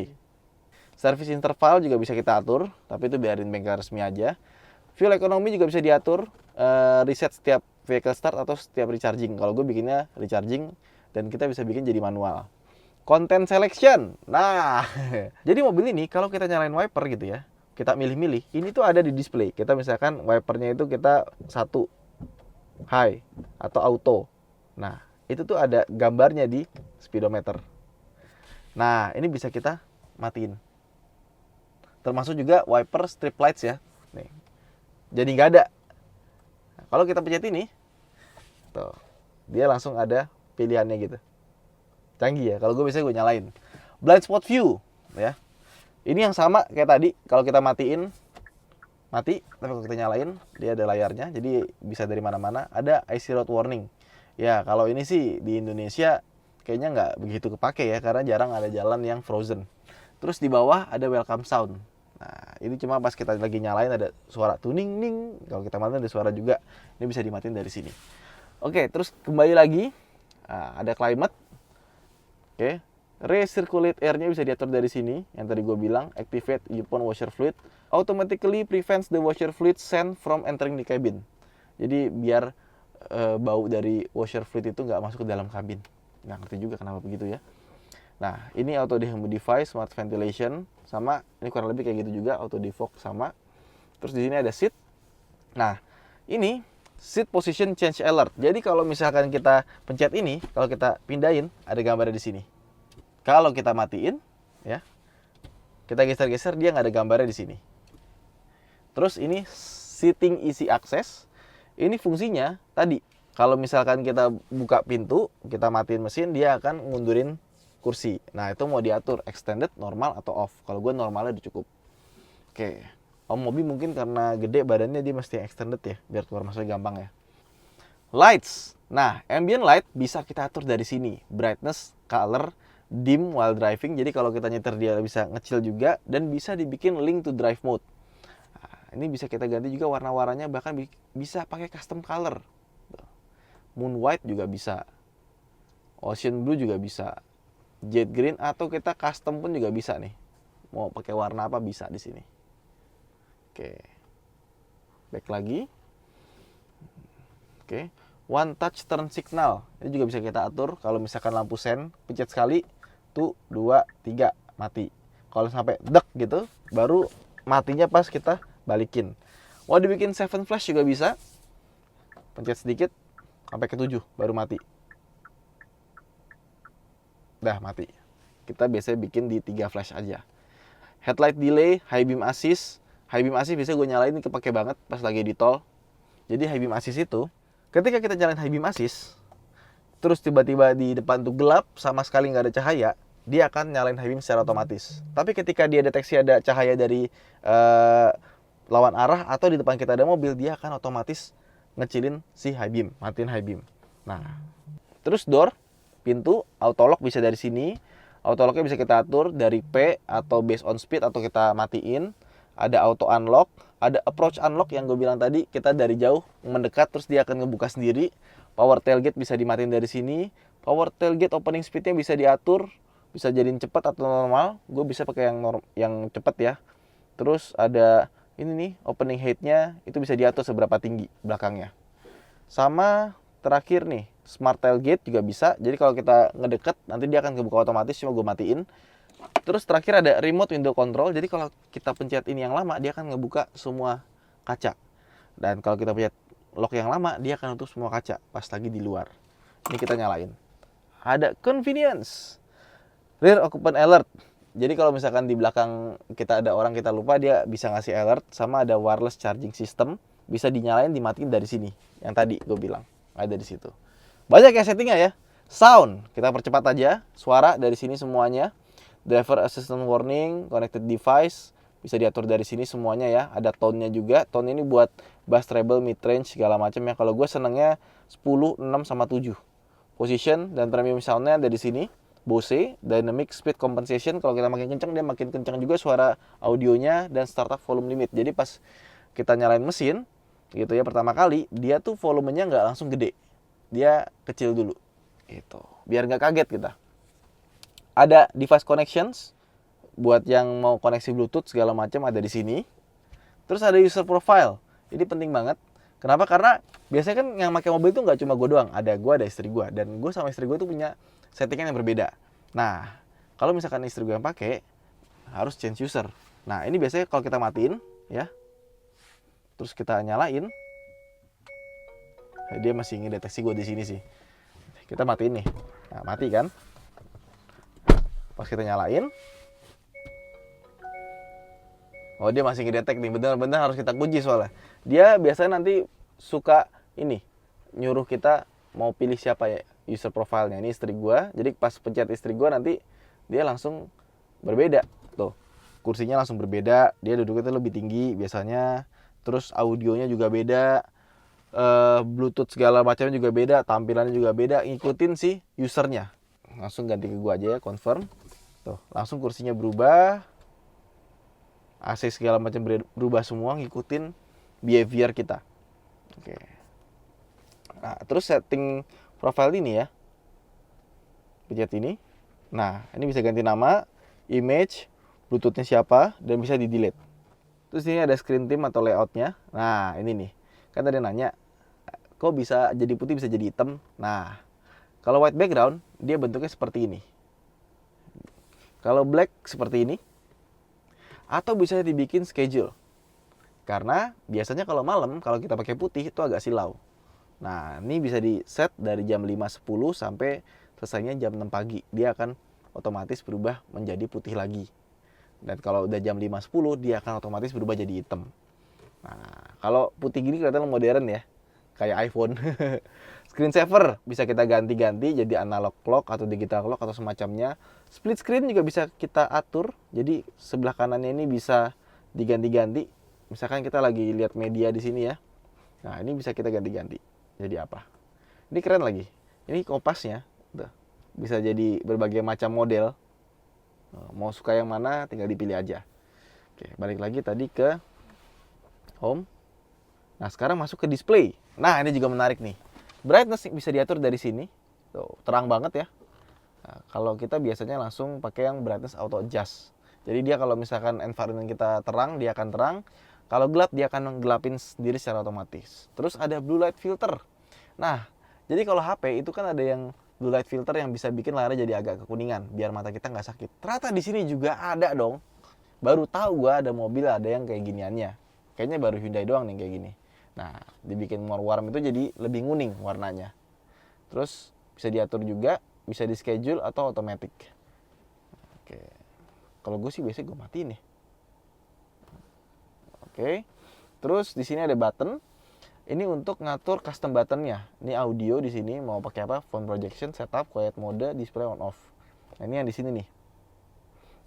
Service interval juga bisa kita atur, tapi itu biarin bengkel resmi aja. Fuel economy juga bisa diatur, reset setiap vehicle start atau setiap recharging. Kalau gue bikinnya recharging, dan kita bisa bikin jadi manual. Content selection. Nah, jadi mobil ini kalau kita nyalain wiper gitu ya, kita milih-milih, ini tuh ada di display. Kita misalkan wipernya itu kita 1, high atau auto. Nah, itu tuh ada gambarnya di speedometer. Nah, ini bisa kita matiin. Termasuk juga wiper strip lights ya. Nih. Jadi nggak ada. Nah, kalau kita pencet ini, tuh, dia langsung ada pilihannya gitu. Canggih ya. Kalau gue biasanya gue nyalain. Blind spot view, ya. Ini yang sama kayak tadi. Kalau kita matiin, mati. Tapi kalau kita nyalain, dia ada layarnya. Jadi bisa dari mana-mana. Ada icy road warning. Ya, kalau ini sih di Indonesia kayaknya nggak begitu kepake ya, karena jarang ada jalan yang frozen. Terus di bawah ada welcome sound. Nah, ini cuma pas kita lagi nyalain ada suara tuning ning. Kalau kita matiin ada suara juga. Ini bisa dimatiin dari sini. Oke, terus kembali lagi. Nah, ada climate. Oke, recirculate air-nya bisa diatur dari sini. Yang tadi gue bilang, activate upon washer fluid. Automatically prevents the washer fluid scent from entering the cabin. Jadi biar bau dari washer fluid itu nggak masuk ke dalam kabin. Nggak ngerti juga kenapa begitu ya. Nah, ini auto dehumidify, smart ventilation, sama ini kurang lebih kayak gitu juga, auto defog sama. Terus di sini ada seat. Nah, ini seat position change alert. Jadi kalau misalkan kita pencet ini, kalau kita pindahin, ada gambarnya di sini. Kalau kita matiin, ya, kita geser-geser, dia nggak ada gambarnya di sini. Terus ini seating easy access. Ini fungsinya tadi, kalau misalkan kita buka pintu, kita matiin mesin, dia akan ngundurin kursi. Nah, itu mau diatur extended, normal, atau off. Kalau gue normalnya udah cukup. Oke. Om Mobi mungkin karena gede badannya dia mesti extended ya, biar keluar masuknya gampang ya. Lights. Nah, ambient light bisa kita atur dari sini. Brightness, color, dim while driving. Jadi kalau kita nyetir dia bisa ngecil juga, dan bisa dibikin link to drive mode. Ini bisa kita ganti juga warna-warnanya, bahkan bisa pakai custom color. Moon white juga bisa. Ocean blue juga bisa. Jet green atau kita custom pun juga bisa nih. Mau pakai warna apa bisa di sini. Oke. Back lagi. Oke. One touch turn signal. Ini juga bisa kita atur kalau misalkan lampu sen, pencet sekali, tuh 2 3 mati. Kalau sampai dek gitu, baru matinya pas kita balikin. Mau dibikin 7 flash juga bisa. Pencet sedikit sampai ke 7 baru mati. Dah mati. Kita biasanya bikin di 3 flash aja. Headlight delay, high beam assist. High beam assist biasanya gue nyalain, ini kepake banget pas lagi di tol. Jadi high beam assist itu, ketika kita nyalain high beam assist, terus tiba-tiba di depan tuh gelap, sama sekali nggak ada cahaya, dia akan nyalain high beam secara otomatis. Tapi ketika dia deteksi ada cahaya dari lawan arah atau di depan kita ada mobil, dia akan otomatis ngecilin si high beam, matiin high beam. Nah, terus door, pintu, auto lock bisa dari sini. Auto locknya bisa kita atur dari P atau based on speed atau kita matiin. Ada auto unlock, ada approach unlock yang gue bilang tadi, kita dari jauh mendekat terus dia akan ngebuka sendiri. Power tailgate bisa dimatiin dari sini. Power tailgate opening speednya bisa diatur, bisa jadiin cepat atau normal. Gue bisa pakai yang cepat ya. Terus ada ini nih, opening height-nya itu bisa diatur seberapa tinggi belakangnya. Sama terakhir nih, smart tailgate juga bisa. Jadi kalau kita ngedeket, nanti dia akan kebuka otomatis, cuma gue matiin. Terus terakhir ada remote window control. Jadi kalau kita pencet ini yang lama, dia akan ngebuka semua kaca. Dan kalau kita pencet lock yang lama, dia akan tutup semua kaca pas lagi di luar. Ini kita nyalain. Ada convenience, rear occupant alert. Jadi kalau misalkan di belakang kita ada orang kita lupa, dia bisa ngasih alert. Sama ada wireless charging system, bisa dinyalain, dimatiin dari sini. Yang tadi gue bilang ada di situ. Banyak ya settingnya ya. Sound, kita percepat aja. Suara dari sini semuanya. Driver assistant warning, connected device, bisa diatur dari sini semuanya ya. Ada tone-nya juga. Tone ini buat bass, treble, mid range segala macam ya. Kalau gue senengnya 10, 6 sama 7. Position dan premium sound-nya ada di sini. Bose, dynamic speed compensation. Kalau kita makin kencang, dia makin kencang juga suara audionya, dan startup volume limit. Jadi pas kita nyalain mesin gitu ya pertama kali, dia tuh volumenya nggak langsung gede. Dia kecil dulu. Gitu. Biar nggak kaget kita. Ada device connections buat yang mau koneksi Bluetooth segala macam, ada di sini. Terus ada user profile. Ini penting banget. Kenapa? Karena biasanya kan yang pakai mobil itu nggak cuma gue doang. Ada gue, ada istri gue. Dan gue sama istri gue tuh punya settingan yang berbeda. Nah, kalau misalkan istri gue yang pakai, harus change user. Nah, ini biasanya kalau kita matiin, ya. Terus kita nyalain. Dia masih ngedeteksi gue di sini sih. Kita matiin nih. Nah, mati kan? Pas kita nyalain, oh dia masih ngedetek nih. Bener-bener harus kita kunci soalnya. Dia biasanya nanti suka ini nyuruh kita mau pilih siapa ya user profile-nya. Ini istri gue. Jadi pas pencet istri gue nanti dia langsung berbeda. Tuh, kursinya langsung berbeda. Dia duduknya lebih tinggi biasanya. Terus audionya juga beda. Bluetooth segala macamnya juga beda, tampilannya juga beda, ngikutin si usernya. Langsung ganti ke gua aja ya, confirm. Tuh, langsung kursinya berubah, AC segala macam berubah semua, ngikutin behavior kita. Oke. Nah, terus setting profile ini ya, pencet ini. Nah, ini bisa ganti nama, image, Bluetoothnya siapa, dan bisa di delete. Terus ini ada screen theme atau layoutnya. Nah, ini nih. Kan tadi nanya, kok bisa jadi putih, bisa jadi hitam? Nah, kalau white background, dia bentuknya seperti ini. Kalau black, seperti ini. Atau bisa dibikin schedule. Karena biasanya kalau malam, kalau kita pakai putih, itu agak silau. Nah, ini bisa di set dari jam 5.10 sampai selesainya jam 6 pagi. Dia akan otomatis berubah menjadi putih lagi. Dan kalau udah jam 5.10, dia akan otomatis berubah jadi hitam. Nah, kalau putih gini kelihatan modern ya, kayak iPhone. Screen saver bisa kita ganti-ganti jadi analog clock atau digital clock atau semacamnya. Split screen juga bisa kita atur, jadi sebelah kanannya ini bisa diganti-ganti. Misalkan kita lagi lihat media di sini ya. Nah, ini bisa kita ganti-ganti. Jadi apa? Ini keren lagi. Ini kompasnya, bisa jadi berbagai macam model. Mau suka yang mana, tinggal dipilih aja. Oke, balik lagi tadi ke home. Nah, sekarang masuk ke display. Nah, ini juga menarik nih. Brightness bisa diatur dari sini. Tuh, terang banget ya. Nah, kalau kita biasanya langsung pakai yang brightness auto adjust. Jadi dia kalau misalkan environment kita terang, dia akan terang. Kalau gelap, dia akan gelapin sendiri secara otomatis. Terus ada blue light filter. Nah, jadi kalau HP itu kan ada yang blue light filter yang bisa bikin layarnya jadi agak kekuningan, biar mata kita nggak sakit. Ternyata di sini juga ada dong. Baru tahu gua ada mobil ada yang kayak giniannya. Kayaknya baru Hyundai doang nih kayak gini. Nah, dibikin more warm itu jadi lebih nguning warnanya. Terus bisa diatur juga, bisa di schedule atau automatic. Oke. Kalau gue sih biasanya gue matiin ya. Oke. Terus di sini ada button. Ini untuk ngatur custom buttonnya. Ini audio di sini mau pakai apa? Phone projection, setup, quiet mode, display on off. Nah, ini yang di sini nih.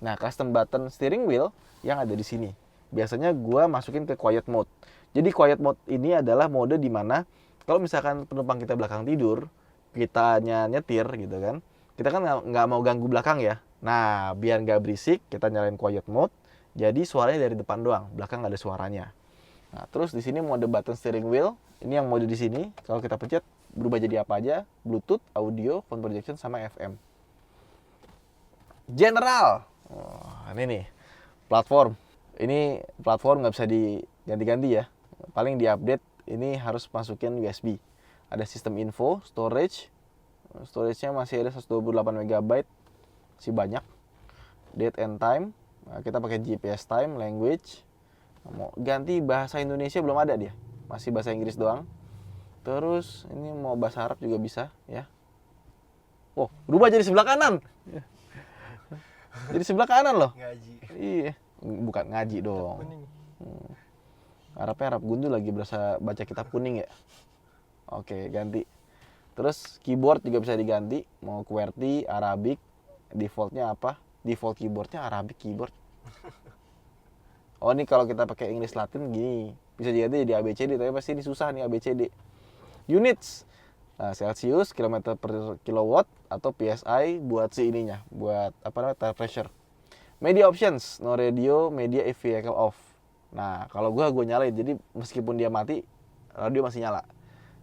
Nah, custom button steering wheel yang ada di sini. Biasanya gua masukin ke quiet mode. Jadi quiet mode ini adalah mode di mana kalau misalkan penumpang kita belakang tidur, kitanya nyetir gitu kan. Kita kan nggak mau ganggu belakang ya. Nah, biar nggak berisik, kita nyalain quiet mode. Jadi suaranya dari depan doang, belakang nggak ada suaranya. Nah, terus di sini mode button steering wheel, ini yang mode di sini. Kalau kita pencet berubah jadi apa aja? Bluetooth, audio, phone projection sama FM. General. Oh, ini nih platform. Ini platform nggak bisa diganti-ganti ya. Paling diupdate ini harus masukin USB. Ada sistem info, storage. Storage-nya masih ada 128 MB. Masih banyak. Date and time. Nah, kita pakai GPS time, language. Mau ganti bahasa Indonesia belum ada dia, masih bahasa Inggris doang. Terus ini mau bahasa Arab juga bisa ya. Oh, berubah jadi sebelah kanan. Jadi sebelah kanan loh. Ngaji. Iya, bukan ngaji dong. Arabnya Arab gundul lagi, berasa baca kitab kuning ya. Oke, ganti. Terus keyboard juga bisa diganti, mau QWERTY, Arabic, defaultnya apa? Default keyboardnya Arabic keyboard. Oh, ini kalau kita pakai English Latin gini, bisa diganti jadi ABCD, tapi pasti ini susah nih ABCD. Units, nah, Celsius, kilometer per kilowatt, atau PSI buat si ininya, buat apa namanya, tire pressure. Media options, no radio, media if vehicle off. Nah, kalau gue nyalain, jadi meskipun dia mati, radio masih nyala.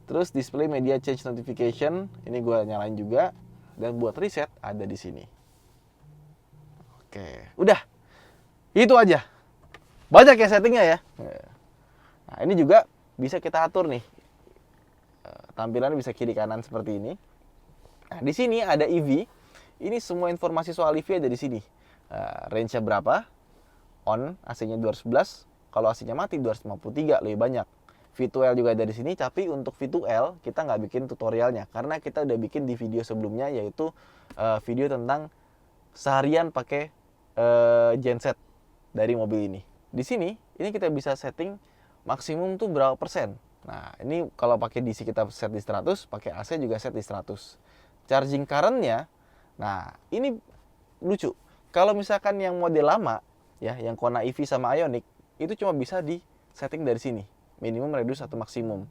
Terus display media change notification, ini gue nyalain juga. Dan buat reset ada di sini. Oke, udah, itu aja. Banyak ya settingnya ya. Nah, ini juga bisa kita atur nih. Tampilannya bisa kiri kanan seperti ini. Nah, di sini ada EV. Ini semua informasi soal EV ada di sini. Range-nya berapa? On, AC-nya 211. Kalau AC-nya mati 253, lebih banyak. V2L juga ada di sini, tapi untuk V2L kita nggak bikin tutorialnya karena kita udah bikin di video sebelumnya, yaitu video tentang seharian pakai genset dari mobil ini. Di sini ini kita bisa setting maksimum tuh berapa persen. Nah, ini kalau pakai DC kita set di 100, pakai AC juga set di 100. Charging current-nya, nah ini lucu. Kalau misalkan yang model lama ya, yang Kona EV sama Ioniq, itu cuma bisa di setting dari sini, minimum, reduce, atau maksimum.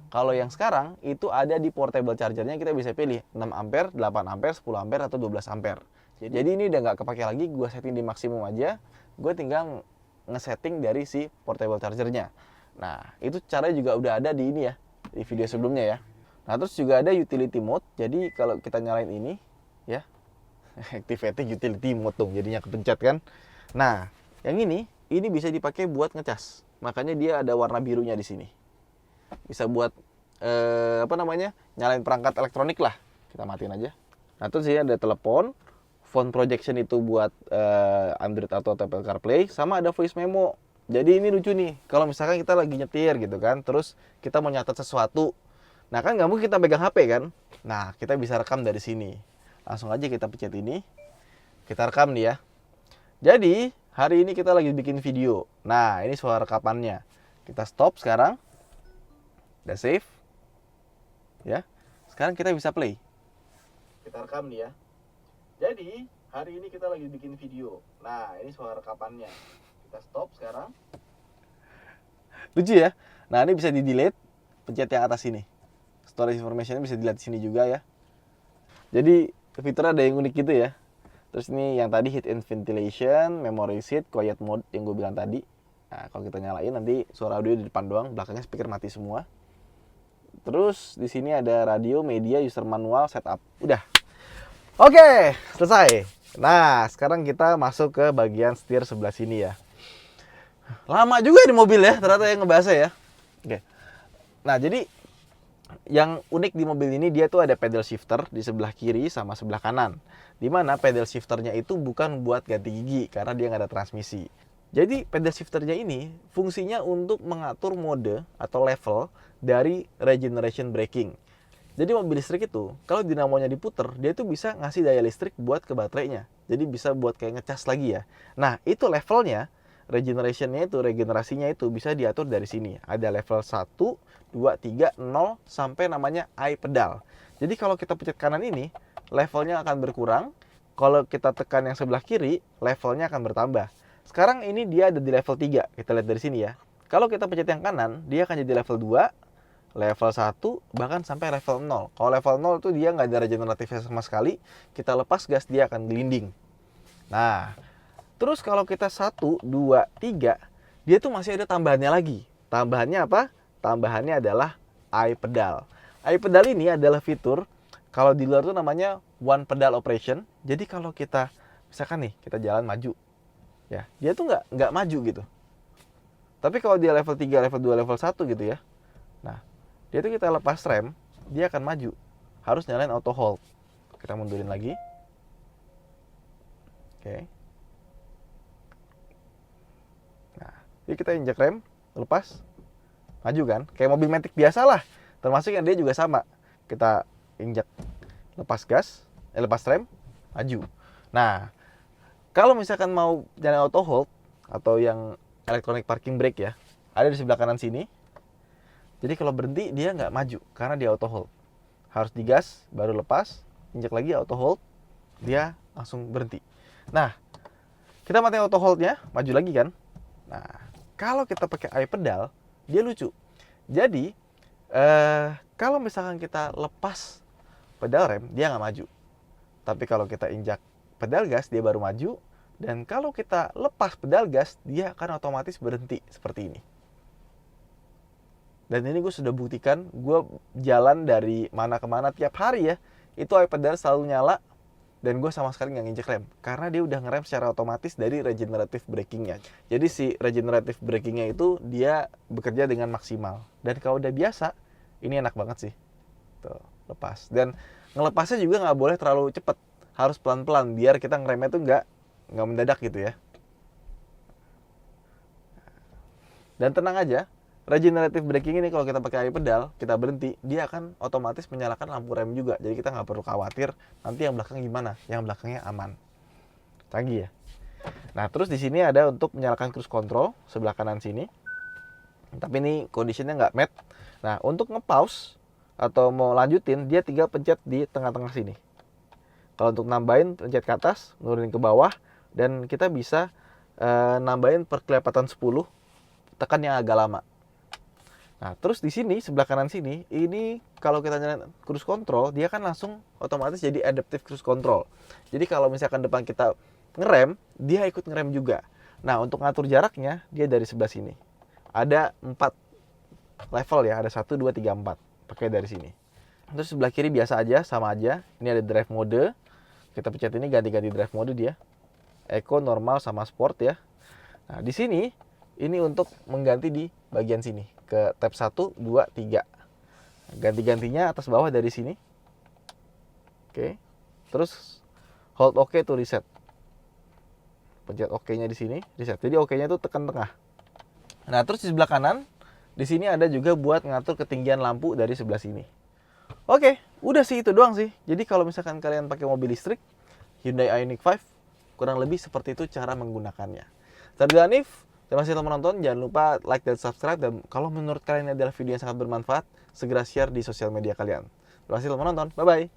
Kalau yang sekarang itu ada di portable chargernya, kita bisa pilih 6 ampere, 8 ampere, 10 ampere, atau 12 ampere. Jadi ini udah nggak kepake lagi, gue setting di maksimum aja, gue tinggal ngesetting dari si portable chargernya. Nah, itu caranya juga udah ada di ini ya, di video sebelumnya ya. Nah, terus juga ada utility mode, jadi kalau kita nyalain ini, ya, activating utility mode tuh, jadinya kepencet kan. Nah, yang ini bisa dipakai buat ngecas. Makanya dia ada warna birunya di sini. Bisa buat nyalain perangkat elektronik lah. Kita matiin aja. Nah, terus sini ada telepon, phone projection itu buat Android atau Apple CarPlay, sama ada voice memo. Jadi ini lucu nih, kalau misalkan kita lagi nyetir gitu kan, terus kita mau nyatet sesuatu. Nah, kan nggak mungkin kita pegang HP kan. Nah, kita bisa rekam dari sini. Langsung aja kita pencet ini. Kita rekam nih ya. Jadi, hari ini kita lagi bikin video. Nah, ini suara rekamannya. Kita stop sekarang. Udah save. Ya. Sekarang kita bisa play. Kita rekam nih ya. Jadi, hari ini kita lagi bikin video. Nah, ini suara rekamannya. Kita stop sekarang. Lucu ya? Nah, ini bisa di-delete. Pencet yang atas sini. Storage information bisa dilihat di sini juga ya. Jadi, fiturnya ada yang unik gitu ya. Terus ini yang tadi heat and ventilation, memory seat, quiet mode yang gue bilang tadi. Nah, kalau kita nyalain nanti suara audio di depan doang, belakangnya speaker mati semua. Terus di sini ada radio, media, user manual, setup. Udah. Oke, selesai. Nah, sekarang kita masuk ke bagian setir sebelah sini ya. Lama juga di mobil ya, ternyata yang ngebahasnya ya. Oke. Nah, jadi yang unik di mobil ini, dia tuh ada pedal shifter di sebelah kiri sama sebelah kanan. Dimana pedal shifternya itu bukan buat ganti gigi karena dia nggak ada transmisi. Jadi pedal shifternya ini fungsinya untuk mengatur mode atau level dari regeneration braking. Jadi mobil listrik itu kalau dinamonya diputer, dia itu bisa ngasih daya listrik buat ke baterainya. Jadi bisa buat kayak ngecas lagi ya. Nah, itu levelnya, regenerasinya itu bisa diatur dari sini. Ada level 1, 2, 3, 0 sampai namanya I pedal. Jadi kalau kita pencet kanan ini, levelnya akan berkurang. Kalau kita tekan yang sebelah kiri, levelnya akan bertambah. Sekarang ini dia ada di level 3. Kita lihat dari sini ya. Kalau kita pencet yang kanan, dia akan jadi level 2, level 1, bahkan sampai level 0. Kalau level 0 itu dia nggak ada regeneratifnya sama sekali. Kita lepas gas, dia akan gelinding. Nah, terus kalau kita 1, 2, 3, dia tuh masih ada tambahannya lagi. Tambahannya apa? Tambahannya adalah I pedal. I pedal ini adalah fitur, kalau di luar tuh namanya one pedal operation. Jadi kalau kita, misalkan nih, kita jalan maju, ya, dia tuh nggak maju gitu. Tapi kalau dia level 3, level 2, level 1 gitu ya, nah, dia tuh kita lepas rem, dia akan maju. Harus nyalain auto hold. Kita mundurin lagi. Oke. Nah, jadi kita injak rem, lepas, maju kan, kayak mobil matic biasa lah, termasuk yang dia juga sama. Kita injak, lepas gas, lepas rem, maju. Nah, kalau misalkan mau jalan auto hold atau yang electronic parking brake ya, ada di sebelah kanan sini. Jadi kalau berhenti dia nggak maju karena dia auto hold. Harus digas baru lepas, injak lagi auto hold, dia langsung berhenti. Nah, kita matiin auto holdnya, maju lagi kan. Nah, kalau kita pakai I pedal, dia lucu. Jadi, kalau misalkan kita lepas pedal rem, dia nggak maju. Tapi kalau kita injak pedal gas, dia baru maju. Dan kalau kita lepas pedal gas, dia akan otomatis berhenti seperti ini. Dan ini gue sudah buktikan, gue jalan dari mana ke mana tiap hari ya, itu I pedal selalu nyala. Dan gue sama sekali nggak nginjek rem, karena dia udah ngerem secara otomatis dari regenerative brakingnya. Jadi si regenerative brakingnya itu dia bekerja dengan maksimal. Dan kalau udah biasa, ini enak banget sih. Tuh, lepas. Dan ngelepasnya juga nggak boleh terlalu cepet, harus pelan-pelan biar kita ngeremnya tuh nggak mendadak gitu ya. Dan tenang aja, regenerative braking ini kalau kita pakai pedal, kita berhenti, dia akan otomatis menyalakan lampu rem juga. Jadi kita nggak perlu khawatir nanti yang belakang gimana, yang belakangnya aman. Canggih ya. Nah, terus di sini ada untuk menyalakan cruise control sebelah kanan sini. Tapi ini conditionnya nggak matte. Nah, untuk nge-pause atau mau lanjutin, dia tinggal pencet di tengah-tengah sini. Kalau untuk nambahin, pencet ke atas, nurunin ke bawah, dan kita bisa nambahin perkelipatan 10, tekan yang agak lama. Nah, terus di sini sebelah kanan sini, ini kalau kita nyalain cruise control, dia kan langsung otomatis jadi adaptive cruise control. Jadi kalau misalkan depan kita ngerem, dia ikut ngerem juga. Nah, untuk ngatur jaraknya, dia dari sebelah sini. Ada 4 level ya, ada 1, 2, 3, 4. Pakai dari sini. Terus sebelah kiri biasa aja, sama aja. Ini ada drive mode. Kita pencet ini ganti-ganti drive mode dia. Eco, normal, sama sport ya. Nah, di sini, ini untuk mengganti di bagian sini. Ke tab 1, 2, 3. Ganti-gantinya atas bawah dari sini. Oke. Terus hold OK to reset. Pencet OK-nya di sini, reset. Jadi OK-nya itu tekan tengah. Nah, terus di sebelah kanan, di sini ada juga buat ngatur ketinggian lampu dari sebelah sini. Oke, udah sih itu doang sih. Jadi kalau misalkan kalian pakai mobil listrik, Hyundai Ioniq 5, kurang lebih seperti itu cara menggunakannya. Saya Rizal Hanif. Terima kasih telah menonton, jangan lupa like dan subscribe, dan kalau menurut kalian ini adalah video yang sangat bermanfaat, segera share di sosial media kalian. Terima kasih telah menonton, bye-bye.